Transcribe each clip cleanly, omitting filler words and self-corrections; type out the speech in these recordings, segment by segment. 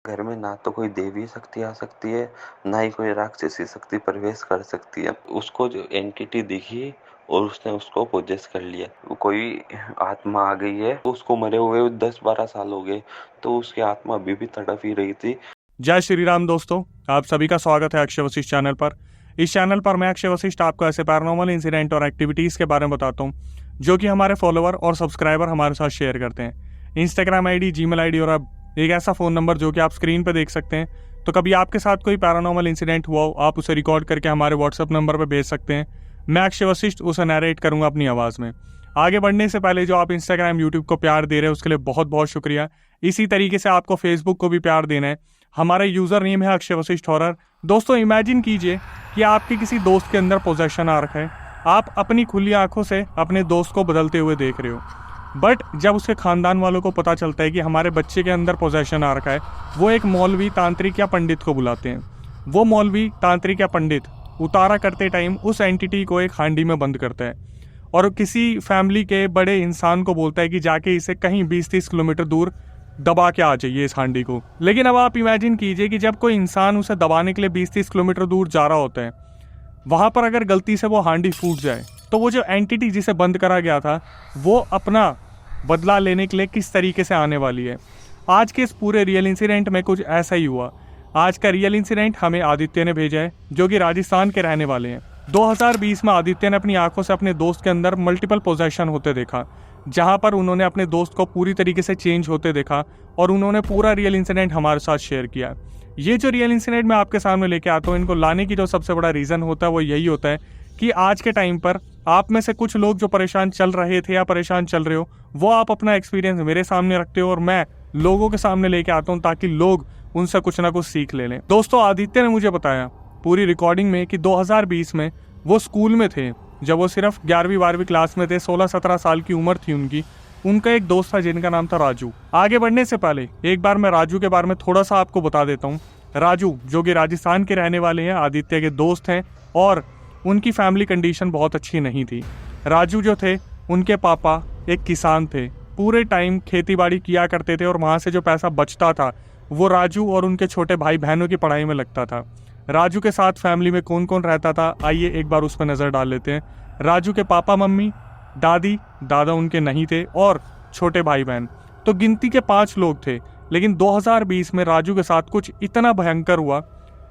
घर में ना तो कोई देवी शक्ति आ सकती है, ना ही कोई राक्षसी शक्ति प्रवेश कर सकती है। उसको जो एंटिटी दिखी और उसने उसको पोजेस कर लिया। कोई आत्मा आ गई है, तो उसको मरे हुए 10-12 साल हो गए, तो उसकी आत्मा अभी भी तड़प ही रही थी। जय श्री राम दोस्तों, आप सभी का स्वागत है अक्षय वशिष्ठ चैनल पर। इस चैनल पर मैं अक्षय वशिष्ठ आपको ऐसे पैरानॉर्मल इंसिडेंट और एक्टिविटीज के बारे में बताता हूँ जो कि हमारे फॉलोअर और सब्सक्राइबर हमारे साथ शेयर करते हैं। इंस्टाग्राम आईडी, जीमेल आईडी और अब एक ऐसा फोन नंबर जो कि आप स्क्रीन पर देख सकते हैं। तो कभी आपके साथ कोई पैरानॉर्मल इंसिडेंट हुआ हो, आप उसे रिकॉर्ड करके हमारे व्हाट्सएप नंबर पर भेज सकते हैं। मैं अक्षय वशिष्ठ उसे नरेट करूंगा अपनी आवाज में। आगे बढ़ने से पहले जो आप इंस्टाग्राम, यूट्यूब को प्यार दे रहे हैं उसके लिए बहुत बहुत शुक्रिया। इसी तरीके से आपको फेसबुक को भी प्यार देना है। हमारा यूजर नेम है अक्षय वशिष्ठ हॉरर। दोस्तों, इमेजिन कीजिए कि आपके किसी दोस्त के अंदर पोजेशन आ रखा है। आप अपनी खुली आंखों से अपने दोस्त को बदलते हुए देख रहे हो, बट जब उसके खानदान वालों को पता चलता है कि हमारे बच्चे के अंदर पोजेशन आ रखा है, वो एक मौलवी, तांत्रिक या पंडित को बुलाते हैं। वो मौलवी, तांत्रिक या पंडित उतारा करते टाइम उस एंटिटी को एक हांडी में बंद करता है और किसी फैमिली के बड़े इंसान को बोलता है कि जाके इसे कहीं 20-30 किलोमीटर दूर दबा के आ जाइए इस हांडी को। लेकिन अब आप इमेजिन कीजिए कि जब कोई इंसान उसे दबाने के लिए 20-30 किलोमीटर दूर जा रहा होता है, वहां पर अगर गलती से वो हांडी फूट जाए तो वो जो एंटिटी जिसे बंद करा गया था वो अपना बदला लेने के लिए किस तरीके से आने वाली है। आज के इस पूरे रियल इंसिडेंट में कुछ ऐसा ही हुआ। आज का रियल इंसिडेंट हमें आदित्य ने भेजा है, जो कि राजस्थान के रहने वाले हैं। 2020 में आदित्य ने अपनी आंखों से अपने दोस्त के अंदर मल्टीपल पोजेशन होते देखा, जहां पर उन्होंने अपने दोस्त को पूरी तरीके से चेंज होते देखा और उन्होंने पूरा रियल इंसिडेंट हमारे साथ शेयर किया। ये जो रियल इंसिडेंट मैं आपके सामने लेके आता हूँ, इनको लाने की जो सबसे बड़ा रीज़न होता है वो यही होता है कि आज के टाइम पर आप में से कुछ लोग जो परेशान चल रहे थे या परेशान चल रहे हो, वो आप अपना एक्सपीरियंस मेरे सामने रखते हो और मैं लोगों के सामने लेके आता हूँ ताकि लोग उनसे कुछ ना कुछ सीख ले लें। दोस्तों, आदित्य ने मुझे बताया पूरी रिकॉर्डिंग में कि 2020 में वो स्कूल में थे, जब वो सिर्फ 11वीं-12वीं क्लास में थे। 16-17 साल की उम्र थी उनकी। उनका एक दोस्त था जिनका नाम था राजू। आगे बढ़ने से पहले एक बार मैं राजू के बारे में थोड़ा सा आपको बता देता हूँ। राजू, जो कि राजस्थान के रहने वाले हैं, आदित्य के दोस्त हैं और उनकी फैमिली कंडीशन बहुत अच्छी नहीं थी। राजू जो थे, उनके पापा एक किसान थे, पूरे टाइम खेती बाड़ी किया करते थे और वहाँ से जो पैसा बचता था वो राजू और उनके छोटे भाई बहनों की पढ़ाई में लगता था। राजू के साथ फैमिली में कौन कौन रहता था, आइए एक बार उस पर नज़र डाल लेते हैं। राजू के पापा, मम्मी, दादी, दादा उनके नहीं थे और छोटे भाई बहन, तो गिनती के 5 लोग थे। लेकिन 2020 में राजू के साथ कुछ इतना भयंकर हुआ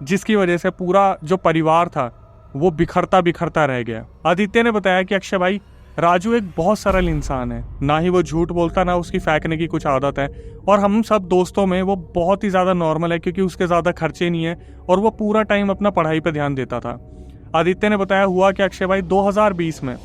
जिसकी वजह से पूरा जो परिवार था वो बिखरता बिखरता रह गया। आदित्य ने बताया कि अक्षय भाई, राजू एक बहुत सरल इंसान है, ना ही वो झूठ बोलता, ना उसकी फेंकने की कुछ आदत है, और हम सब दोस्तों में वो बहुत ही ज़्यादा नॉर्मल है क्योंकि उसके ज़्यादा खर्चे नहीं है और वो पूरा टाइम अपना पढ़ाई पर ध्यान देता था। आदित्य ने बताया हुआ कि अक्षय भाई, 2020 में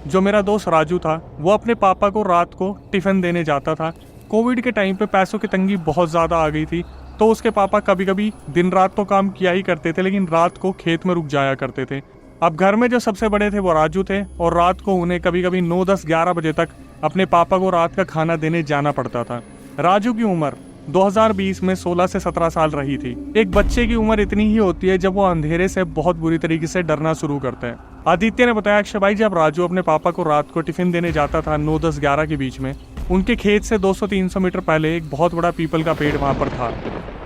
जो मेरा दोस्त राजू था वो अपने पापा को रात को टिफ़िन देने जाता था। कोविड के टाइम पे पैसों की तंगी बहुत ज़्यादा आ गई थी, तो उसके पापा कभी कभी दिन रात तो काम किया ही करते थे, लेकिन रात को खेत में रुक जाया करते थे। अब घर में जो सबसे बड़े थे वो राजू थे और रात को उन्हें कभी कभी 9, 10, 11 बजे तक अपने पापा को रात का खाना देने जाना पड़ता था। राजू की उम्र 2020 में 16 से 17 साल रही थी। एक बच्चे की उम्र इतनी ही होती है जब वो अंधेरे से बहुत बुरी तरीके से डरना शुरू करता है। आदित्य ने बताया, अक्षय भाई, जब राजू अपने पापा को रात को टिफिन देने जाता था 9, 10, 11 के बीच में, उनके खेत से 200-300 मीटर पहले एक बहुत बड़ा पीपल का पेड़ वहां पर था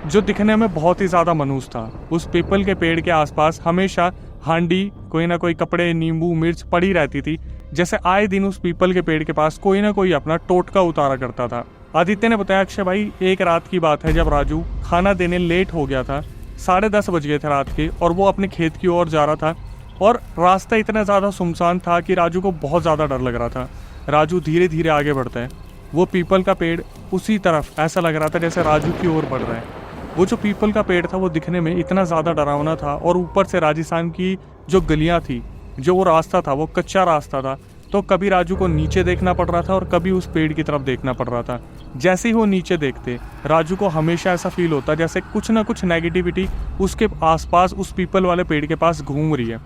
जो दिखने में बहुत ही ज्यादा मनहूस था। उस पीपल के पेड़ के आसपास हमेशा हांडी, कोई ना कोई कपड़े, नींबू, मिर्च पड़ी रहती थी। जैसे आए दिन उस पीपल के पेड़ के पास कोई ना कोई अपना टोटका उतारा करता था। आदित्य ने बताया, अक्षय भाई, एक रात की बात है जब राजू खाना देने लेट हो गया था। 10:30 बज गए थे रात के और वो अपने खेत की ओर जा रहा था और रास्ता इतना ज़्यादा सुनसान था कि राजू को बहुत ज़्यादा डर लग रहा था। राजू धीरे धीरे आगे बढ़ता है। वो पीपल का पेड़ उसी तरफ ऐसा लग रहा था जैसे राजू की ओर बढ़ रहा है। वो जो पीपल का पेड़ था वो दिखने में इतना ज़्यादा डरावना था और ऊपर से राजस्थान की जो गलियाँ थी, जो वो रास्ता था वो कच्चा रास्ता था, तो कभी राजू को नीचे देखना पड़ रहा था और कभी उस पेड़ की तरफ देखना पड़ रहा था। जैसे ही वो नीचे देखते, राजू को हमेशा ऐसा फील होता जैसे कुछ ना कुछ नेगेटिविटी उसके आसपास उस पीपल वाले पेड़ के पास घूम रही है।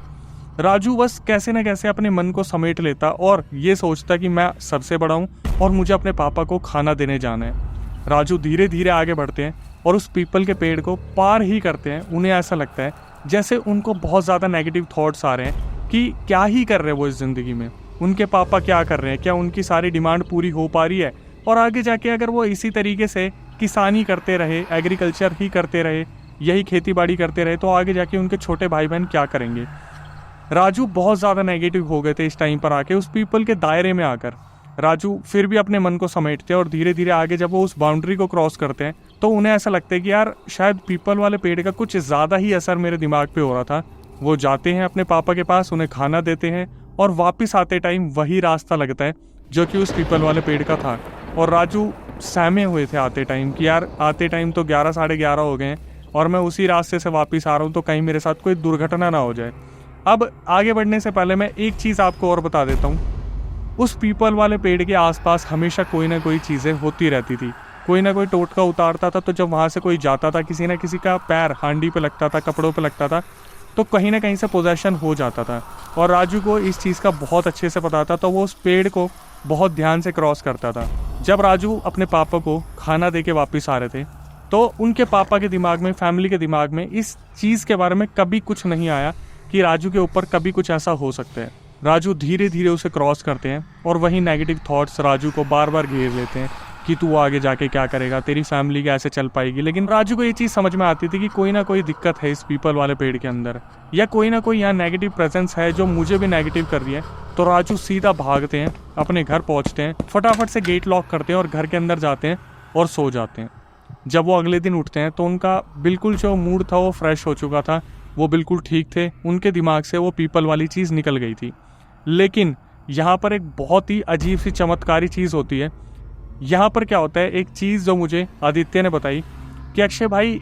राजू बस कैसे न कैसे अपने मन को समेट लेता और ये सोचता कि मैं सबसे बड़ा हूँ और मुझे अपने पापा को खाना देने जाना है। राजू धीरे धीरे आगे बढ़ते हैं और उस पीपल के पेड़ को पार ही करते हैं। उन्हें ऐसा लगता है जैसे उनको बहुत ज़्यादा नेगेटिव थॉट्स आ रहे हैं कि क्या ही कर रहे हैं वो इस ज़िंदगी में, उनके पापा क्या कर रहे हैं, क्या उनकी सारी डिमांड पूरी हो पा रही है, और आगे जाके अगर वो इसी तरीके से किसानी करते रहे, एग्रीकल्चर ही करते रहे, यही खेती बाड़ी करते रहे, तो आगे जाके उनके छोटे भाई बहन क्या करेंगे। राजू बहुत ज़्यादा नेगेटिव हो गए थे इस टाइम पर आके, उस पीपल के दायरे में आकर। राजू फिर भी अपने मन को समेटते हैं और धीरे धीरे आगे जब वो उस बाउंड्री को क्रॉस करते हैं तो उन्हें ऐसा लगता है कि यार शायद पीपल वाले पेड़ का कुछ ज़्यादा ही असर मेरे दिमाग पे हो रहा था। वो जाते हैं अपने पापा के पास, उन्हें खाना देते हैं और वापस आते टाइम वही रास्ता लगता है जो कि उस पीपल वाले पेड़ का था। और राजू सहमे हुए थे आते टाइम कि यार आते टाइम तो 11 साढ़े 11 हो गए हैं और मैं उसी रास्ते से वापस आ रहा हूँ, तो कहीं मेरे साथ कोई दुर्घटना ना हो जाए। अब आगे बढ़ने से पहले मैं एक चीज़ आपको और बता देता हूँ, उस पीपल वाले पेड़ के आसपास हमेशा कोई ना कोई चीज़ें होती रहती थी। कोई ना कोई टोटका उतारता था, तो जब वहाँ से कोई जाता था, किसी ना किसी का पैर हांडी पे लगता था, कपड़ों पे लगता था, तो कहीं ना कहीं से पोजेशन हो जाता था। और राजू को इस चीज़ का बहुत अच्छे से पता था, तो वो उस पेड़ को बहुत ध्यान से क्रॉस करता था। जब राजू अपने पापा को खाना दे के वापस आ रहे थे तो उनके पापा के दिमाग में, फैमिली के दिमाग में इस चीज़ के बारे में कभी कुछ नहीं आया कि राजू के ऊपर कभी कुछ ऐसा हो सकता है। राजू धीरे धीरे उसे क्रॉस करते हैं और वही नेगेटिव थॉट्स राजू को बार बार घेर लेते हैं कि तू आगे जाके क्या करेगा, तेरी फैमिली कैसे चल पाएगी। लेकिन राजू को ये चीज़ समझ में आती थी कि कोई ना कोई दिक्कत है इस पीपल वाले पेड़ के अंदर, या कोई ना कोई यहाँ नेगेटिव प्रेजेंस है जो मुझे भी नेगेटिव कर रही है। तो राजू सीधा भागते हैं, अपने घर पहुँचते हैं, फटाफट से गेट लॉक करते हैं और घर के अंदर जाते हैं और सो जाते हैं। जब वो अगले दिन उठते हैं तो उनका बिल्कुल जो मूड था वो फ्रेश हो चुका था, वो बिल्कुल ठीक थे, उनके दिमाग से वो पीपल वाली चीज़ निकल गई थी। लेकिन यहाँ पर एक बहुत ही अजीब सी चमत्कारी चीज़ होती है। यहाँ पर क्या होता है, एक चीज़ जो मुझे आदित्य ने बताई कि अक्षय भाई,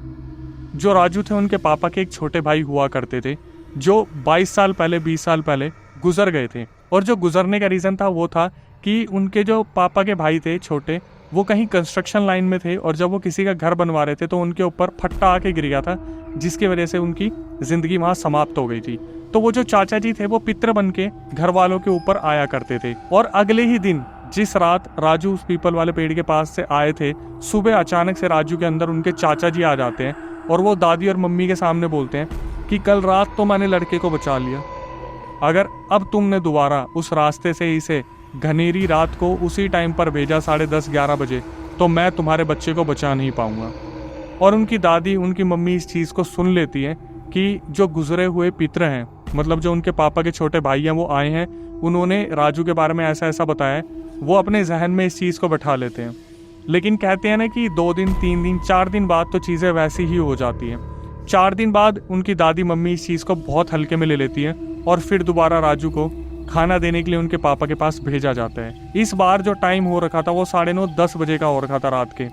जो राजू थे उनके पापा के एक छोटे भाई हुआ करते थे जो 22 साल पहले 20 साल पहले गुजर गए थे। और जो गुजरने का रीज़न था वो था कि उनके जो पापा के भाई थे छोटे, वो कहीं कंस्ट्रक्शन लाइन में थे और जब वो किसी का घर बनवा रहे थे तो उनके ऊपर फट्टा आके गिर गया था, जिसकी वजह से उनकी ज़िंदगी वहाँ समाप्त हो गई थी। तो वो जो चाचा जी थे वो पितर बन के घर वालों के ऊपर आया करते थे। और अगले ही दिन जिस रात राजू उस पीपल वाले पेड़ के पास से आए थे, सुबह अचानक से राजू के अंदर उनके चाचा जी आ जाते हैं और वो दादी और मम्मी के सामने बोलते हैं कि कल रात तो मैंने लड़के को बचा लिया, अगर अब तुमने दोबारा उस रास्ते से इसे घनेरी रात को उसी टाइम पर भेजा 10:30-11 बजे, तो मैं तुम्हारे बच्चे को बचा नहीं पाऊंगा। और उनकी दादी, उनकी मम्मी इस चीज़ को सुन लेती है कि जो गुजरे हुए पितर हैं, मतलब जो उनके पापा के छोटे भाई हैं, वो आए हैं, उन्होंने राजू के बारे में ऐसा ऐसा बताया। वो अपने जहन में इस चीज़ को बैठा लेते हैं। लेकिन कहते हैं ना कि 2 दिन 3 दिन 4 दिन बाद तो चीज़ें वैसी ही हो जाती हैं। 4 दिन बाद उनकी दादी मम्मी इस चीज़ को बहुत हल्के में ले लेती हैं और फिर दोबारा राजू को खाना देने के लिए उनके पापा के पास भेजा जाता है। इस बार जो टाइम हो रखा था वो 9:30-10 बजे का हो रखा था रात के,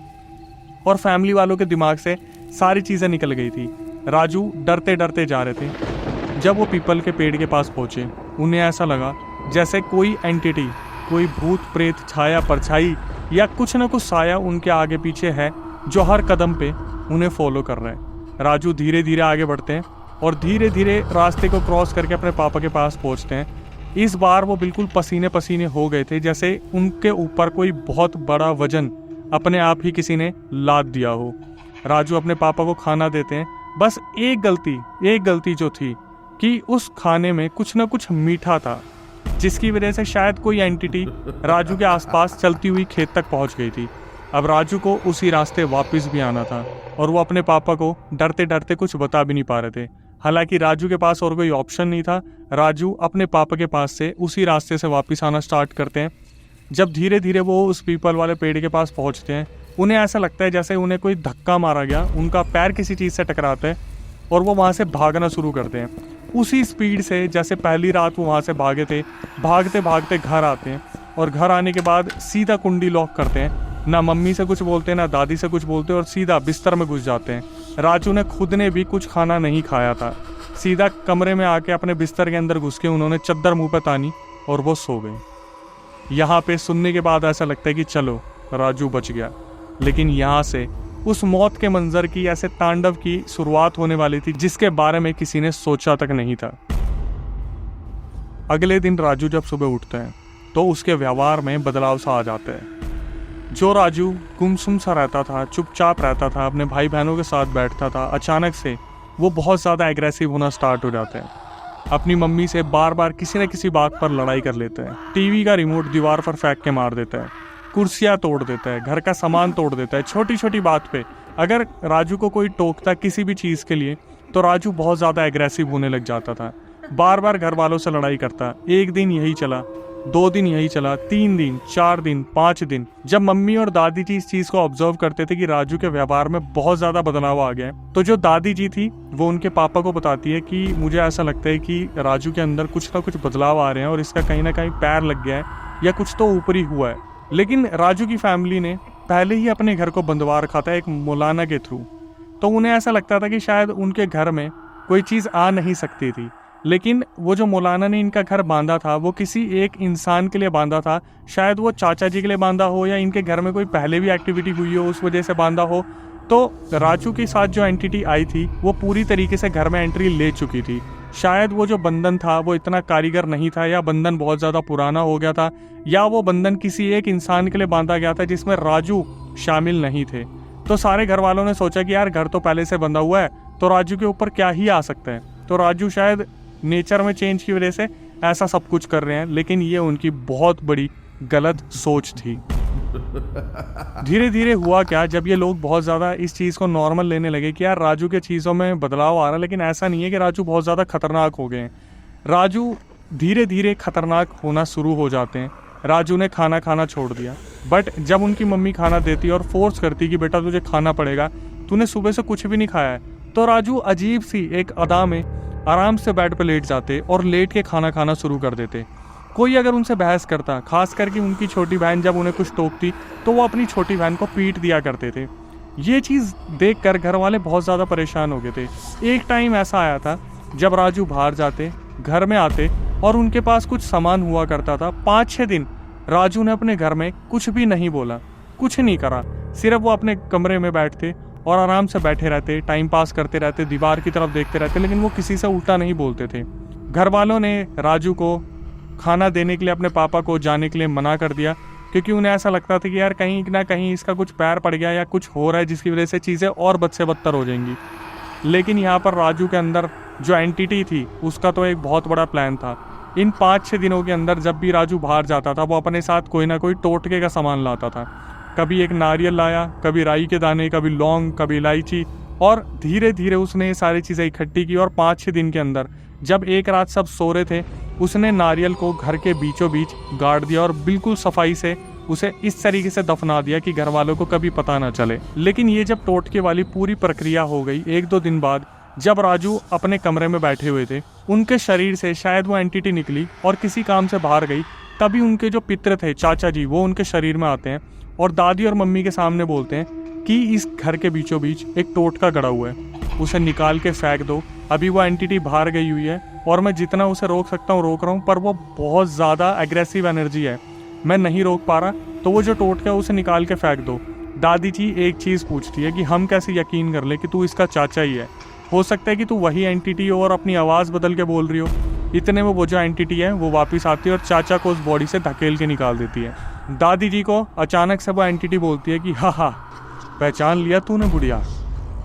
और फैमिली वालों के दिमाग से सारी चीज़ें निकल गई थी। राजू डरते डरते जा रहे थे। जब वो पीपल के पेड़ के पास पहुँचे, उन्हें ऐसा लगा जैसे कोई एंटिटी, कोई भूत प्रेत, छाया परछाई या कुछ न कुछ साया उनके आगे पीछे है जो हर कदम पे उन्हें फॉलो कर रहा है। राजू धीरे धीरे आगे बढ़ते हैं और धीरे धीरे रास्ते को क्रॉस करके अपने पापा के पास पहुंचते हैं। इस बार वो बिल्कुल पसीने पसीने हो गए थे, जैसे उनके ऊपर कोई बहुत बड़ा वजन अपने आप ही किसी ने लाद दिया हो। राजू अपने पापा को खाना देते हैं। बस एक गलती जो थी कि उस खाने में कुछ न कुछ मीठा था, जिसकी वजह से शायद कोई एंटिटी राजू के आसपास चलती हुई खेत तक पहुंच गई थी। अब राजू को उसी रास्ते वापस भी आना था और वो अपने पापा को डरते डरते कुछ बता भी नहीं पा रहे थे। हालांकि राजू के पास और कोई ऑप्शन नहीं था। राजू अपने पापा के पास से उसी रास्ते से वापस आना स्टार्ट करते हैं। जब धीरे धीरे वो उस पीपल वाले पेड़ के पास पहुंचते हैं, उन्हें ऐसा लगता है जैसे उन्हें कोई धक्का मारा गया, उनका पैर किसी चीज़ से टकराता है और वो वहाँ से भागना शुरू करते हैं उसी स्पीड से जैसे पहली रात वो वहाँ से भागे थे। भागते भागते घर आते हैं और घर आने के बाद सीधा कुंडी लॉक करते हैं, ना मम्मी से कुछ बोलते ना दादी से कुछ बोलते, और सीधा बिस्तर में घुस जाते हैं। राजू ने खुद ने भी कुछ खाना नहीं खाया था। सीधा कमरे में आके अपने बिस्तर के अंदर घुस के उन्होंने चद्दर मुंह पे तानी और वो सो गए। यहाँ पे सुनने के बाद ऐसा लगता है कि चलो राजू बच गया, लेकिन यहाँ से उस मौत के मंजर की, ऐसे तांडव की शुरुआत होने वाली थी जिसके बारे में किसी ने सोचा तक नहीं था। अगले दिन राजू जब सुबह उठता है तो उसके व्यवहार में बदलाव सा आ जाता है। जो राजू गुमसुम सा रहता था, चुपचाप रहता था, अपने भाई बहनों के साथ बैठता था, अचानक से वो बहुत ज़्यादा एग्रेसिव होना स्टार्ट हो जाता है। अपनी मम्मी से बार बार किसी न किसी बात पर लड़ाई कर लेता है। टीवी का रिमोट दीवार पर फेंक के मार देता है। कुर्सियाँ तोड़ देता है, घर का सामान तोड़ देता है, छोटी छोटी बात पे। अगर राजू को कोई टोकता किसी भी चीज़ के लिए तो राजू बहुत ज़्यादा एग्रेसिव होने लग जाता था, बार बार घर वालों से लड़ाई करता। एक दिन यही चला, 2 दिन यही चला, 3 दिन, 4 दिन, 5 दिन। जब मम्मी और दादी जी इस चीज़ को ऑब्जर्व करते थे कि राजू के व्यवहार में बहुत ज़्यादा बदलाव आ गया है, तो जो दादी जी थी वो उनके पापा को बताती है कि मुझे ऐसा लगता है कि राजू के अंदर कुछ ना कुछ बदलाव आ रहे हैं और इसका कहीं ना कहीं पैर लग गया है या कुछ तो ऊपरी हुआ है। लेकिन राजू की फैमिली ने पहले ही अपने घर को बंधवा रखा था एक मौलाना के थ्रू, तो उन्हें ऐसा लगता था कि शायद उनके घर में कोई चीज़ आ नहीं सकती थी। लेकिन वो जो मौलाना ने इनका घर बांधा था वो किसी एक इंसान के लिए बांधा था, शायद वो चाचा जी के लिए बांधा हो या इनके घर में कोई पहले भी एक्टिविटी हुई हो उस वजह से बांधा हो। तो राजू के साथ जो एंटिटी आई थी वो पूरी तरीके से घर में एंट्री ले चुकी थी। शायद वो जो बंधन था वो इतना कारीगर नहीं था, या बंधन बहुत ज़्यादा पुराना हो गया था, या वो बंधन किसी एक इंसान के लिए बांधा गया था जिसमें राजू शामिल नहीं थे। तो सारे घर वालों ने सोचा कि यार घर तो पहले से बंधा हुआ है तो राजू के ऊपर क्या ही आ सकता है, तो राजू शायद नेचर में चेंज की वजह से ऐसा सब कुछ कर रहे हैं। लेकिन ये उनकी बहुत बड़ी गलत सोच थी। धीरे धीरे हुआ क्या, जब ये लोग बहुत ज़्यादा इस चीज़ को नॉर्मल लेने लगे कि यार राजू के चीज़ों में बदलाव आ रहा है, लेकिन ऐसा नहीं है कि राजू बहुत ज़्यादा खतरनाक हो गए हैं। राजू धीरे धीरे खतरनाक होना शुरू हो जाते हैं। राजू ने खाना खाना छोड़ दिया, बट जब उनकी मम्मी खाना देती और फोर्स करती कि बेटा तुझे खाना पड़ेगा, तूने सुबह से कुछ भी नहीं खाया है, तो राजू अजीब सी एक अदा में आराम से बेड पर लेट जाते और लेट के खाना खाना शुरू कर देते। कोई अगर उनसे बहस करता, खास करके उनकी छोटी बहन जब उन्हें कुछ टोकती तो वो अपनी छोटी बहन को पीट दिया करते थे। ये चीज़ देखकर घर वाले बहुत ज़्यादा परेशान हो गए थे। एक टाइम ऐसा आया था जब राजू बाहर जाते, घर में आते और उनके पास कुछ सामान हुआ करता था। 5-6 दिन राजू ने अपने घर में कुछ भी नहीं बोला, कुछ नहीं करा, सिर्फ वो अपने कमरे में बैठते और आराम से बैठे रहते, टाइम पास करते रहते, दीवार की तरफ देखते रहते, लेकिन वो किसी से उल्टा नहीं बोलते थे। घर वालों ने राजू को खाना देने के लिए अपने पापा को जाने के लिए मना कर दिया, क्योंकि उन्हें ऐसा लगता था कि यार कहीं ना कहीं इसका कुछ पैर पड़ गया या कुछ हो रहा है जिसकी वजह से चीज़ें और बद से बदतर हो जाएंगी। लेकिन यहाँ पर राजू के अंदर जो एंटिटी थी उसका तो एक बहुत बड़ा प्लान था। इन 5-6 दिनों के अंदर जब भी राजू बाहर जाता था वो अपने साथ कोई ना कोई टोटके का सामान लाता था। कभी एक नारियल लाया, कभी राई के दाने, कभी लौंग, कभी इलायची, और धीरे धीरे उसने ये सारी चीज़ें इकट्ठी की। और 5-6 दिन के अंदर जब एक रात सब सो रहे थे, उसने नारियल को घर के बीचों बीच गाड़ दिया और बिल्कुल सफाई से उसे इस तरीके से दफना दिया कि घर वालों को कभी पता ना चले। लेकिन ये जब टोटके वाली पूरी प्रक्रिया हो गई, 1-2 दिन बाद जब राजू अपने कमरे में बैठे हुए थे, उनके शरीर से शायद वो एंटिटी निकली और किसी काम से बाहर गई। तभी उनके जो पितर थे, चाचा जी, वो उनके शरीर में आते हैं और दादी और मम्मी के सामने बोलते हैं कि इस घर के बीचों बीच एक टोटका गड़ा हुआ है, उसे निकाल के फेंक दो। अभी वो एंटिटी बाहर गई हुई है और मैं जितना उसे रोक सकता हूँ रोक रहा हूँ, पर वो बहुत ज़्यादा एग्रेसिव एनर्जी है, मैं नहीं रोक पा रहा, तो वो जो टोटका है उसे निकाल के फेंक दो। दादी जी एक चीज़ पूछती है कि हम कैसे यकीन कर ले कि तू इसका चाचा ही है, हो सकता है कि तू वही एंटिटी हो और अपनी आवाज़ बदल के बोल रही हो। इतने में वो जो एंटिटी है वो वापस आती है और चाचा को उस बॉडी से धकेल के निकाल देती है। दादी जी को अचानक से वो एंटिटी बोलती है कि हाँ, पहचान लिया तूने बुढ़िया।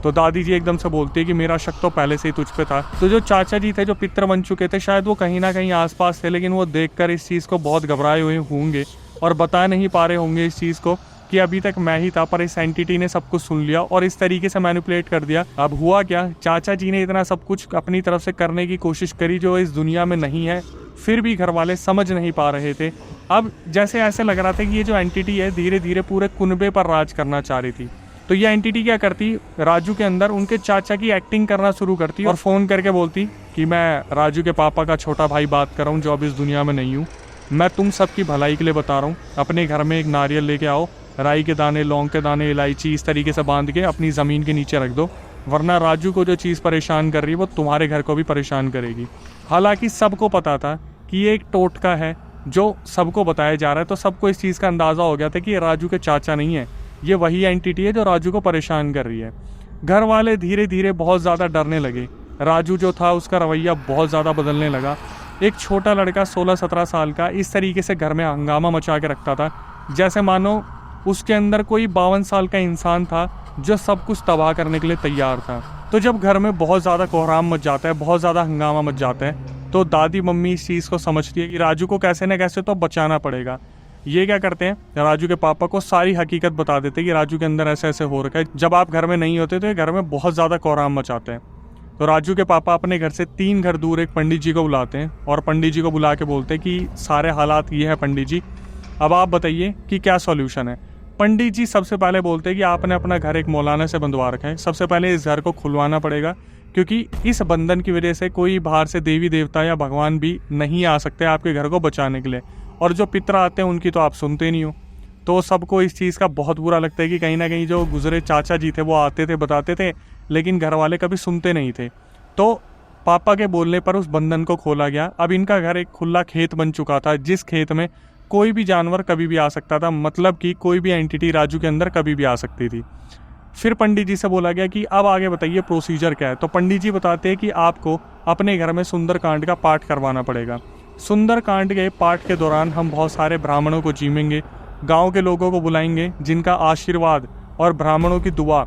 तो दादी जी एकदम से बोलती है कि मेरा शक तो पहले से ही तुझ पे था। तो जो चाचा जी थे, जो पितर बन चुके थे, शायद वो कहीं ना कहीं आसपास थे, लेकिन वो देखकर इस चीज़ को बहुत घबराए हुए होंगे और बता नहीं पा रहे होंगे इस चीज़ को कि अभी तक मैं ही था, पर इस एंटिटी ने सब कुछ सुन लिया और इस तरीके से मैनिपुलेट कर दिया। अब हुआ क्या, चाचा जी ने इतना सब कुछ अपनी तरफ से करने की कोशिश करी जो इस दुनिया में नहीं है, फिर भी घर वाले समझ नहीं पा रहे थे। अब जैसे ऐसे लग रहा था कि ये जो एंटिटी है धीरे धीरे पूरे कुनबे पर राज करना चाह रही थी। तो ये एंटिटी क्या करती, राजू के अंदर उनके चाचा की एक्टिंग करना शुरू करती और फ़ोन करके बोलती कि मैं राजू के पापा का छोटा भाई बात कर रहा हूँ जो अब इस दुनिया में नहीं हूँ, मैं तुम सबकी भलाई के लिए बता रहा हूँ, अपने घर में एक नारियल लेके आओ, राई के दाने, लौंग के दाने, इलायची इस तरीके से बांध के अपनी ज़मीन के नीचे रख दो, वरना राजू को जो चीज़ परेशान कर रही है वो तुम्हारे घर को भी परेशान करेगी। हालांकि सबको पता था कि ये एक टोटका है जो सबको बताया जा रहा है, तो सबको इस चीज़ का अंदाज़ा हो गया था कि ये राजू के चाचा नहीं है, ये वही एंटिटी है जो राजू को परेशान कर रही है। घर वाले धीरे धीरे बहुत ज़्यादा डरने लगे। राजू जो था उसका रवैया बहुत ज़्यादा बदलने लगा। एक छोटा लड़का 16-17 साल का इस तरीके से घर में हंगामा मचा के रखता था जैसे मानो उसके अंदर कोई 52 साल का इंसान था जो सब कुछ तबाह करने के लिए तैयार था। तो जब घर में बहुत ज़्यादा कोहराम मच जाता है, बहुत ज़्यादा हंगामा मच जाता है, तो दादी मम्मी इस चीज़ को समझती है कि राजू को कैसे न कैसे तो बचाना पड़ेगा। ये क्या करते हैं, राजू के पापा को सारी हकीकत बता देते हैं कि राजू के अंदर ऐसे ऐसे हो रखा है। जब आप घर में नहीं होते तो ये घर में बहुत ज़्यादा कोहराम मचाते हैं। तो राजू के पापा अपने घर से 3 घर दूर एक पंडित जी को बुलाते हैं और पंडित जी को बुला के बोलते हैं कि सारे हालात ये है पंडित जी, अब आप बताइए कि क्या सॉल्यूशन है। पंडित जी सबसे पहले बोलते हैं कि आपने अपना घर एक मौलाना से बंधवा रखा है, सबसे पहले इस घर को खुलवाना पड़ेगा, क्योंकि इस बंधन की वजह से कोई बाहर से देवी देवता या भगवान भी नहीं आ सकते आपके घर को बचाने के लिए, और जो पितर आते हैं उनकी तो आप सुनते नहीं हो। तो सबको इस चीज़ का बहुत बुरा लगता है कि कहीं ना कहीं जो गुजरे चाचा जी थे वो आते थे, बताते थे, लेकिन घर वाले कभी सुनते नहीं थे। तो पापा के बोलने पर उस बंधन को खोला गया। अब इनका घर एक खुला खेत बन चुका था, जिस खेत में कोई भी जानवर कभी भी आ सकता था, मतलब कि कोई भी एंटिटी राजू के अंदर कभी भी आ सकती थी। फिर पंडित जी से बोला गया कि अब आगे बताइए प्रोसीजर क्या है। तो पंडित जी बताते हैं कि आपको अपने घर में सुंदरकांड का पाठ करवाना पड़ेगा। सुंदरकांड के पाठ के दौरान हम बहुत सारे ब्राह्मणों को जीमेंगे, गांव के लोगों को बुलाएंगे, जिनका आशीर्वाद और ब्राह्मणों की दुआ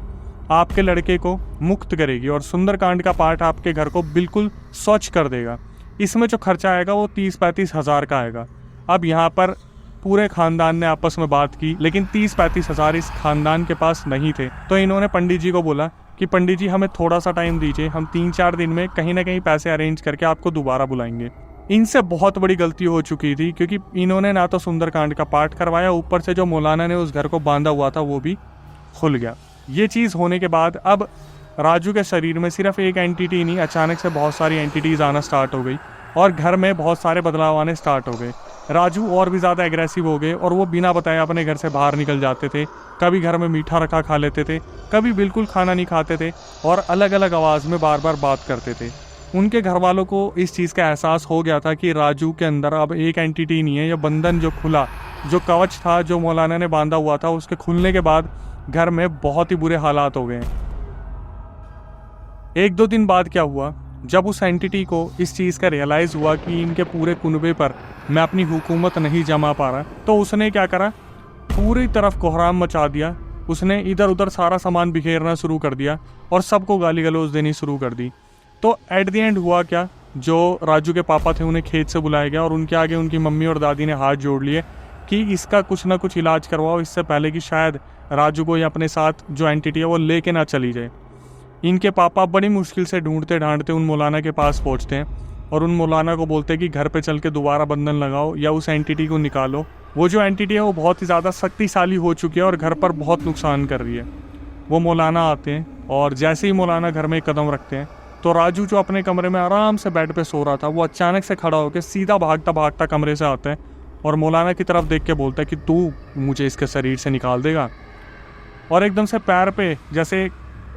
आपके लड़के को मुक्त करेगी, और सुंदरकांड का पाठ आपके घर को बिल्कुल स्वच्छ कर देगा। इसमें जो खर्चा आएगा वो 30-35 हज़ार का आएगा। अब यहाँ पर पूरे खानदान ने आपस में बात की, लेकिन 30-35 हज़ार इस खानदान के पास नहीं थे। तो इन्होंने पंडित जी को बोला कि पंडित जी हमें थोड़ा सा टाइम दीजिए, हम 3-4 दिन में कहीं ना कहीं पैसे अरेंज करके आपको दोबारा बुलाएंगे। इनसे बहुत बड़ी गलती हो चुकी थी, क्योंकि इन्होंने ना तो सुंदरकांड का पाठ करवाया, ऊपर से जो मौलाना ने उस घर को बांधा हुआ था वो भी खुल गया। ये चीज़ होने के बाद अब राजू के शरीर में सिर्फ एक एंटिटी नहीं, अचानक से बहुत सारी एंटिटीज़ आना स्टार्ट हो गई और घर में बहुत सारे बदलाव आने स्टार्ट हो गए। राजू और भी ज़्यादा एग्रेसिव हो गए और वो बिना बताए अपने घर से बाहर निकल जाते थे। कभी घर में मीठा रखा खा लेते थे, कभी बिल्कुल खाना नहीं खाते थे, और अलग अलग आवाज़ में बार बार बात करते थे। उनके घर वालों को इस चीज़ का एहसास हो गया था कि राजू के अंदर अब एक एंटिटी नहीं है। यह बंधन जो खुला, जो कवच था जो मौलाना ने बांधा हुआ था, उसके खुलने के बाद घर में बहुत ही बुरे हालात हो गए। 1-2 दिन बाद क्या हुआ, जब उस एंटिटी को इस चीज़ का रियलाइज़ हुआ कि इनके पूरे कुनबे पर मैं अपनी हुकूमत नहीं जमा पा रहा, तो उसने क्या करा, पूरी तरफ कोहराम मचा दिया। उसने इधर उधर सारा सामान बिखेरना शुरू कर दिया और सबको गाली गलौज देनी शुरू कर दी। तो एट द एंड हुआ क्या, जो राजू के पापा थे उन्हें खेत से बुलाया गया और उनके आगे उनकी मम्मी और दादी ने हाथ जोड़ लिए कि इसका कुछ ना कुछ इलाज करवाओ, इससे पहले कि शायद राजू को या अपने साथ जो एंटिटी है वो लेके ना चली जाए। इनके पापा बड़ी मुश्किल से ढूंढते ढांढते उन मौलाना के पास पहुंचते हैं और उन मौलाना को बोलते हैं कि घर पे चल के दोबारा बंधन लगाओ या उस एंटिटी को निकालो। वो जो एंटिटी है वो बहुत ही ज़्यादा शक्तिशाली हो चुकी है और घर पर बहुत नुकसान कर रही है। वो मौलाना आते हैं और जैसे ही मौलाना घर में एक कदम रखते हैं तो राजू जो अपने कमरे में आराम से बेड पे सो रहा था, वो अचानक से खड़ा होकर सीधा भागता भागता कमरे से आता है और मौलाना की तरफ देख के बोलता है कि तू मुझे इसके शरीर से निकाल देगा। और एकदम से पैर पे, जैसे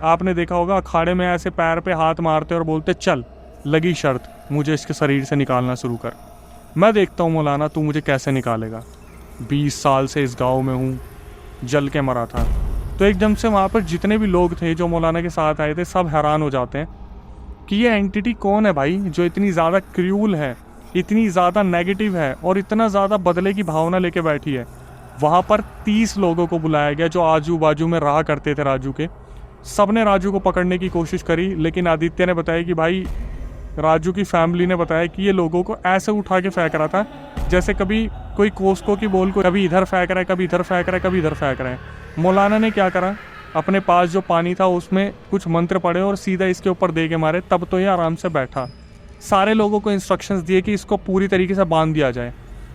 आपने देखा होगा अखाड़े में ऐसे पैर पे हाथ मारते और बोलते चल लगी शर्त, मुझे इसके शरीर से निकालना शुरू कर, मैं देखता हूँ मौलाना तू मुझे कैसे निकालेगा। 20 साल से इस गाँव में हूँ, जल के मरा था। तो एकदम से वहाँ पर जितने भी लोग थे जो मौलाना के साथ आए थे सब हैरान हो जाते हैं कि ये एंटिटी कौन है भाई, जो इतनी ज़्यादा क्रूल है, इतनी ज़्यादा नेगेटिव है और इतना ज़्यादा बदले की भावना लेके बैठी है। वहाँ पर 30 लोगों को बुलाया गया जो आजू बाजू में रहा करते थे राजू के। सब ने राजू को पकड़ने की कोशिश करी, लेकिन आदित्य ने बताया कि भाई, राजू की फैमिली ने बताया कि ये लोगों को ऐसे उठा के फेंक रहा था जैसे कभी कोई कोस्को की बॉल को कभी इधर फेंक रहा है, कभी इधर फेंक रहा है, कभी इधर फेंक रहा है। मौलाना ने क्या करा, अपने पास जो पानी था उसमें कुछ मंत्र पढ़े और सीधा इसके ऊपर दे के मारे, तब तो ये आराम से बैठा। सारे लोगों को इंस्ट्रक्शंस दिए कि इसको पूरी तरीके से बांध दिया जाए।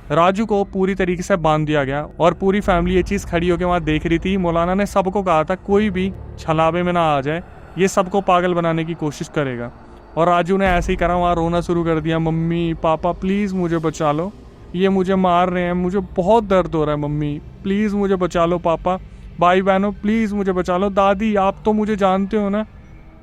राजू को पूरी तरीके से बांध दिया गया और पूरी फैमिली ये चीज़ खड़ी होकर वहाँ देख रही थी। मौलाना ने सबको कहा था कोई भी छलावे में ना आ जाए, ये सबको पागल बनाने की कोशिश करेगा। और राजू ने ऐसे ही करा, वहाँ रोना शुरू कर दिया, मम्मी पापा प्लीज़ मुझे बचा लो, ये मुझे मार रहे हैं, मुझे बहुत दर्द हो रहा है, मम्मी प्लीज़ मुझे बचा लो, पापा भाई बहनों प्लीज़ मुझे बचा लो, दादी आप तो मुझे जानते हो ना।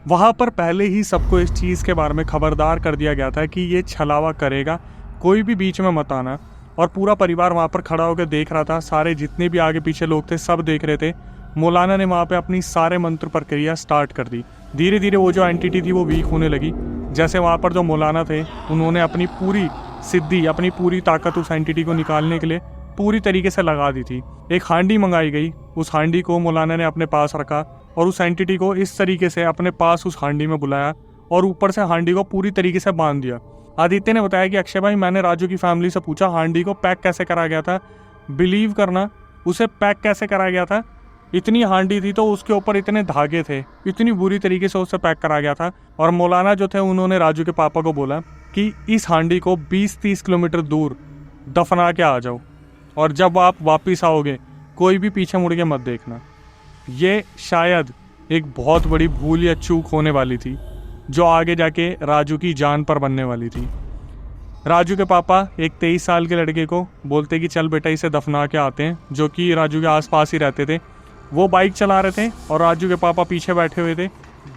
वहाँ पर पहले ही सबको इस चीज़ के बारे में खबरदार कर दिया गया था कि ये छलावा करेगा, कोई भी बीच में मत आना। और पूरा परिवार वहाँ पर खड़ा होकर देख रहा था, सारे जितने भी आगे पीछे लोग थे सब देख रहे थे। मौलाना ने वहाँ पे अपनी सारे मंत्र प्रक्रिया स्टार्ट कर दी। धीरे धीरे वो जो एंटिटी थी वो वीक होने लगी। जैसे वहाँ पर जो मौलाना थे उन्होंने अपनी पूरी सिद्धि, अपनी पूरी ताकत उस एंटिटी को निकालने के लिए पूरी तरीके से लगा दी थी। एक हांडी मंगाई गई, उस हांडी को मौलाना ने अपने पास रखा और उस एंटिटी को इस तरीके से अपने पास उस हांडी में बुलाया और ऊपर से हांडी को पूरी तरीके से बांध दिया। आदित्य ने बताया कि अक्षय भाई, मैंने राजू की फैमिली से पूछा हांडी को पैक कैसे करा गया था, बिलीव करना उसे पैक कैसे करा गया था। इतनी हांडी थी तो उसके ऊपर इतने धागे थे, इतनी बुरी तरीके से उसे पैक करा गया था। और मौलाना जो थे उन्होंने राजू के पापा को बोला कि इस हांडी को 20-30 किलोमीटर दूर दफना के आ जाओ, और जब आप वापस आओगे कोई भी पीछे मुड़ के मत देखना। ये शायद एक बहुत बड़ी भूल या चूक होने वाली थी जो आगे जाके राजू की जान पर बनने वाली थी। राजू के पापा एक 23 साल के लड़के को बोलते कि चल बेटा इसे दफना के आते हैं, जो कि राजू के आसपास ही रहते थे। वो बाइक चला रहे थे और राजू के पापा पीछे बैठे हुए थे।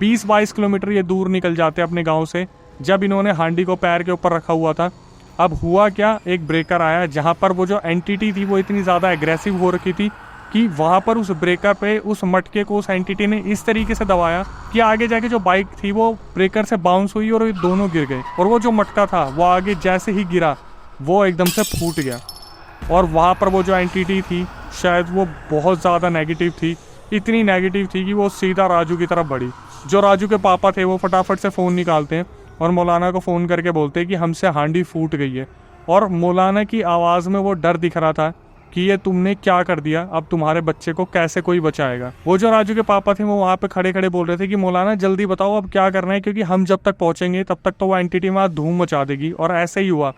20-22 किलोमीटर ये दूर निकल जाते अपने गांव से जब इन्होंने हांडी को पैर के ऊपर रखा हुआ था। अब हुआ क्या, एक ब्रेकर आया जहां पर वो जो एंटिटी थी वो इतनी ज़्यादा एग्रेसिव हो रखी थी कि वहां पर उस ब्रेकर पे उस मटके को उस एंटिटी ने इस तरीके से दबाया कि आगे जाके जो बाइक थी वो ब्रेकर से बाउंस हुई और ये दोनों गिर गए। और वो जो मटका था वो आगे जैसे ही गिरा वो एकदम से फूट गया। और वहाँ पर वो जो एंटिटी थी शायद वो बहुत ज़्यादा नेगेटिव थी, इतनी नेगेटिव थी कि वो सीधा राजू की तरफ बढ़ी। जो राजू के पापा थे वो फटाफट से फ़ोन निकालते हैं और मौलाना को फ़ोन करके बोलते हैं कि हमसे हांडी फूट गई है। और मौलाना की आवाज़ में वो डर दिख रहा था कि ये तुमने क्या कर दिया, अब तुम्हारे बच्चे को कैसे कोई बचाएगा। वो जो राजू के पापा थे वो वहाँ पे खड़े खड़े बोल रहे थे कि मौलाना जल्दी बताओ अब क्या करना है, क्योंकि हम जब तक पहुँचेंगे तब तक तो वो एंटिटी वहाँ धूम मचा देगी। और ऐसे ही हुआ।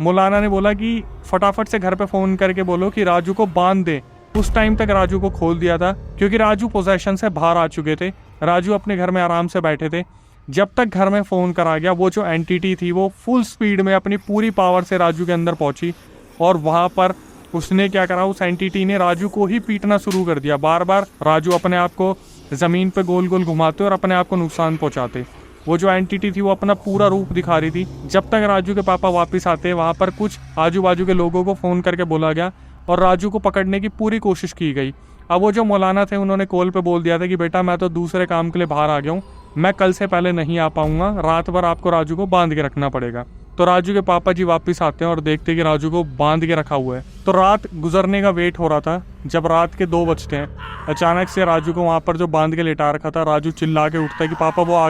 मौलाना ने बोला कि फटाफट से घर पे फ़ोन करके बोलो कि राजू को बांध दे। उस टाइम तक राजू को खोल दिया था क्योंकि राजू पोजेशन से बाहर आ चुके थे। राजू अपने घर में आराम से बैठे थे। जब तक घर में फ़ोन करा गया वो जो एंटिटी थी वो फुल स्पीड में अपनी पूरी पावर से राजू के अंदर पहुंची। और वहाँ पर उसने क्या करा, उस एंटिटी ने राजू को ही पीटना शुरू कर दिया। बार बार राजू अपने आप को ज़मीन पे गोल गोल घुमाते और अपने आप को नुकसान पहुंचाते। वो जो एंटिटी थी वो अपना पूरा रूप दिखा रही थी। जब तक राजू के पापा वापस आते वहाँ पर कुछ आजू बाजू के लोगों को फ़ोन करके बोला गया और राजू को पकड़ने की पूरी कोशिश की गई। अब वो जो मौलाना थे उन्होंने कॉल पे बोल दिया था कि बेटा मैं तो दूसरे काम के लिए बाहर आ गया हूँ, मैं कल से पहले नहीं आ पाऊंगा, रात भर आपको राजू को बांध के रखना पड़ेगा। तो राजू के पापा जी वापस आते हैं और देखते हैं कि राजू को बांध के रखा हुआ है। तो रात गुजरने का वेट हो रहा था। जब रात के 2 बजते हैं अचानक से राजू को वहाँ पर जो बांध के लेटा रखा था, राजू चिल्ला के उठता है कि पापा वो आ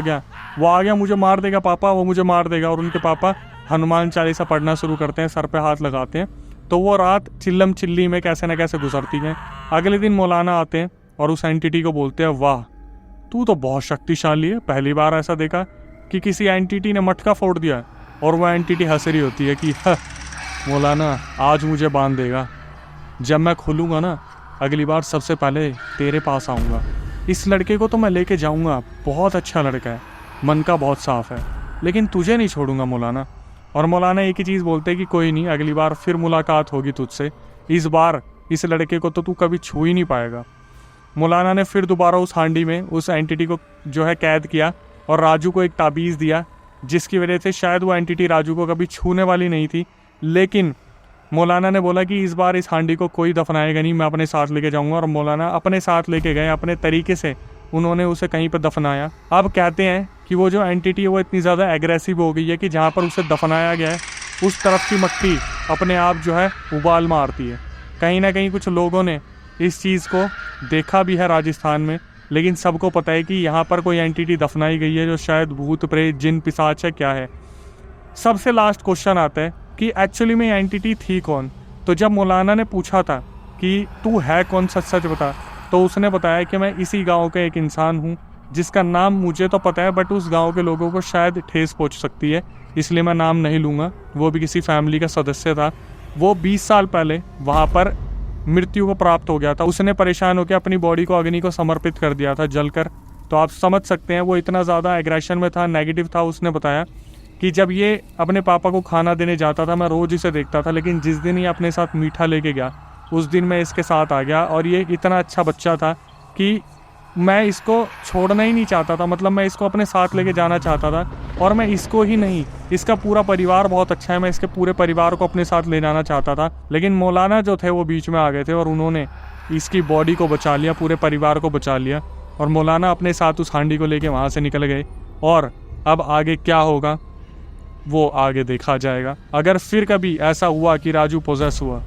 गया, मुझे मार देगा पापा, वो मुझे मार देगा। और उनके पापा हनुमान चालीसा पढ़ना शुरू करते हैं, सर पे हाथ लगाते हैं। तो वो रात चिल्लम चिल्ली में कैसे न कैसे गुजरती है। अगले दिन मौलाना आते हैं और उस एंटिटी को बोलते हैं, वाह तू तो बहुत शक्तिशाली है, पहली बार ऐसा देखा कि किसी एंटिटी ने मटका फोड़ दिया। और वह एंटिटी हंस रही होती है कि मौलाना आज मुझे बांध देगा, जब मैं खुलूँगा ना अगली बार सबसे पहले तेरे पास आऊँगा। इस लड़के को तो मैं लेके जाऊँगा, बहुत अच्छा लड़का है, मन का बहुत साफ है, लेकिन तुझे नहीं छोड़ूंगा मौलाना। और मौलाना एक ही चीज़ बोलते हैं कि कोई नहीं, अगली बार फिर मुलाकात होगी तुझसे, इस बार इस लड़के को तो तू कभी छू ही नहीं पाएगा। मौलाना ने फिर दोबारा उस हांडी में उस एंटिटी को जो है कैद किया और राजू को एक ताबीज़ दिया, जिसकी वजह से शायद वो एंटिटी राजू को कभी छूने वाली नहीं थी। लेकिन मौलाना ने बोला कि इस बार इस हांडी को कोई दफनाएगा नहीं, मैं अपने साथ लेके जाऊंगा। और मौलाना अपने साथ लेके गए, अपने तरीके से उन्होंने उसे कहीं पर दफनाया। अब कहते हैं कि वो जो एंटिटी है वो इतनी ज़्यादा एग्रेसिव हो गई है कि जहाँ पर उसे दफनाया गया है उस तरफ की मट्टी अपने आप जो है उबाल मारती है। कहीं ना कहीं कुछ लोगों ने इस चीज़ को देखा भी है राजस्थान में, लेकिन सबको पता है कि यहाँ पर कोई एंटिटी दफनाई गई है जो शायद भूत प्रेत जिन पिशाच है, क्या है। सबसे लास्ट क्वेश्चन आता है कि एक्चुअली में एंटिटी थी कौन। तो जब मौलाना ने पूछा था कि तू है कौन, सच सच बता, तो उसने बताया कि मैं इसी गांव का एक इंसान हूँ जिसका नाम मुझे तो पता है बट उस गांव के लोगों को शायद ठेस पहुँच सकती है, इसलिए मैं नाम नहीं लूँगा। वो भी किसी फैमिली का सदस्य था। वो 20 साल पहले वहाँ पर मृत्यु को प्राप्त हो गया था। उसने परेशान होकर अपनी बॉडी को अग्नि को समर्पित कर दिया था जलकर। तो आप समझ सकते हैं वो इतना ज़्यादा एग्रेशन में था, नेगेटिव था। उसने बताया कि जब ये अपने पापा को खाना देने जाता था मैं रोज़ इसे देखता था, लेकिन जिस दिन ये अपने साथ मीठा लेके गया उस दिन मैं इसके साथ आ गया। और ये इतना अच्छा बच्चा था कि मैं इसको छोड़ना ही नहीं चाहता था, मतलब मैं इसको अपने साथ लेके जाना चाहता था। और मैं इसको ही नहीं, इसका पूरा परिवार बहुत अच्छा है, मैं इसके पूरे परिवार को अपने साथ ले जाना चाहता था। लेकिन मौलाना जो थे वो बीच में आ गए थे और उन्होंने इसकी बॉडी को बचा लिया, पूरे परिवार को बचा लिया। और मौलाना अपने साथ उस हांडी को लेके वहाँ से निकल गए। और अब आगे क्या होगा वो आगे देखा जाएगा। अगर फिर कभी ऐसा हुआ कि राजू पोजेस हुआ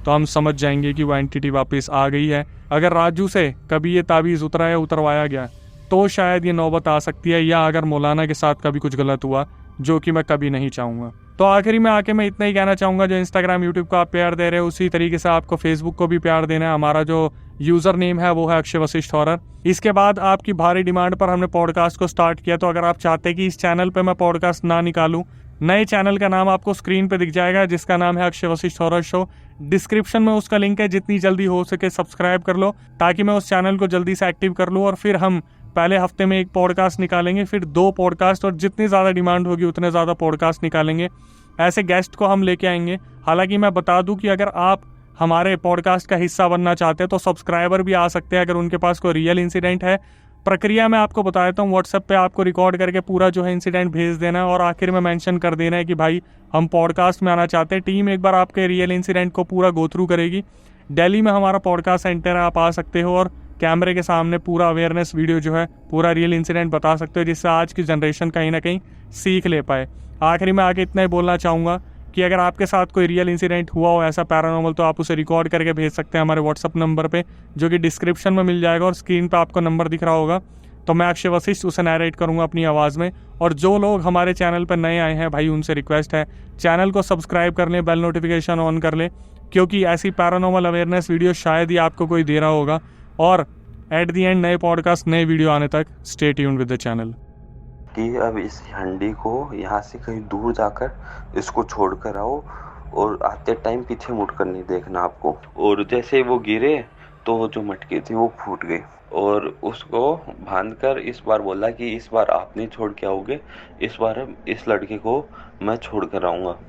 तो हम समझ जाएंगे कि वो एंटिटी वापस आ गई है। अगर राजू से कभी ये ताबीज़ उतरवाया गया तो शायद ये नौबत आ सकती है, या अगर मौलाना के साथ कभी कुछ गलत हुआ जो कि मैं कभी नहीं चाहूँगा। तो आखिरी में आके मैं इतना ही कहना चाहूँगा, जो इंस्टाग्राम यूट्यूब को आप प्यार दे रहे हो उसी तरीके से आपको फेसबुक को भी प्यार देना है। हमारा जो यूज़र नेम है वो है अक्षय वशिष्ठ हॉरर। इसके बाद आपकी भारी डिमांड पर हमने पॉडकास्ट को स्टार्ट किया। तो अगर आप चाहते हैं कि इस चैनल पर मैं पॉडकास्ट ना निकालूं, नए चैनल का नाम आपको स्क्रीन पे दिख जाएगा, जिसका नाम है Akshay Vashishtha horror show. Description में उसका लिंक है, जितनी जल्दी हो सके सब्सक्राइब कर लो ताकि मैं उस चैनल को जल्दी से एक्टिव कर लूँ। और फिर हम पहले हफ्ते में 1 पॉडकास्ट निकालेंगे, फिर 2 पॉडकास्ट, और जितनी ज़्यादा डिमांड होगी उतने ज़्यादा पॉडकास्ट निकालेंगे। ऐसे गेस्ट को हम लेके आएंगे। हालांकि मैं बता दूं कि अगर आप हमारे पॉडकास्ट का हिस्सा बनना चाहते हैं तो सब्सक्राइबर भी आ सकते हैं, अगर उनके पास कोई रियल इंसिडेंट है। प्रक्रिया मैं आपको बता देता हूँ, व्हाट्सएप पे आपको रिकॉर्ड करके पूरा जो है इंसिडेंट भेज देना है और आखिर में मेंशन कर देना है कि भाई हम पॉडकास्ट में आना चाहते हैं। टीम एक बार आपके रियल इंसिडेंट को पूरा गो थ्रू करेगी। दिल्ली में हमारा पॉडकास्ट सेंटर है, आप आ सकते हो और कैमरे के सामने पूरा अवेयरनेस वीडियो जो है, पूरा रियल इंसिडेंट बता सकते हो, जिससे आज की जनरेशन कहीं ना कहीं सीख ले पाए। आखिरी में आके इतना ही बोलना चाहूँगा कि अगर आपके साथ कोई रियल इंसिडेंट हुआ हो ऐसा पैरानॉर्मल, तो आप उसे रिकॉर्ड करके भेज सकते हैं हमारे व्हाट्सअप नंबर पे, जो कि डिस्क्रिप्शन में मिल जाएगा और स्क्रीन पे आपको नंबर दिख रहा होगा। तो मैं अक्षय वशिष्ठ उसे नैरेट करूँगा अपनी आवाज़ में। और जो लोग हमारे चैनल पर नए आए हैं भाई, उनसे रिक्वेस्ट है चैनल को सब्सक्राइब कर लें, बेल नोटिफिकेशन ऑन कर लें, क्योंकि ऐसी पैरानॉर्मल अवेयरनेस वीडियो शायद ही आपको कोई दे रहा होगा। और एट दी एंड नए पॉडकास्ट, नए वीडियो आने तक stay tuned with the channel. कि अब इस हंडी को यहाँ से कहीं दूर जाकर इसको छोड़ कर आओ, और आते टाइम पीछे मुड़कर नहीं देखना आपको। और जैसे वो गिरे तो जो मटकी थी वो फूट गई, और उसको बांधकर इस बार बोला कि इस बार आप नहीं छोड़ के आओगे, इस बार इस लड़के को मैं छोड़ कर आऊँगा।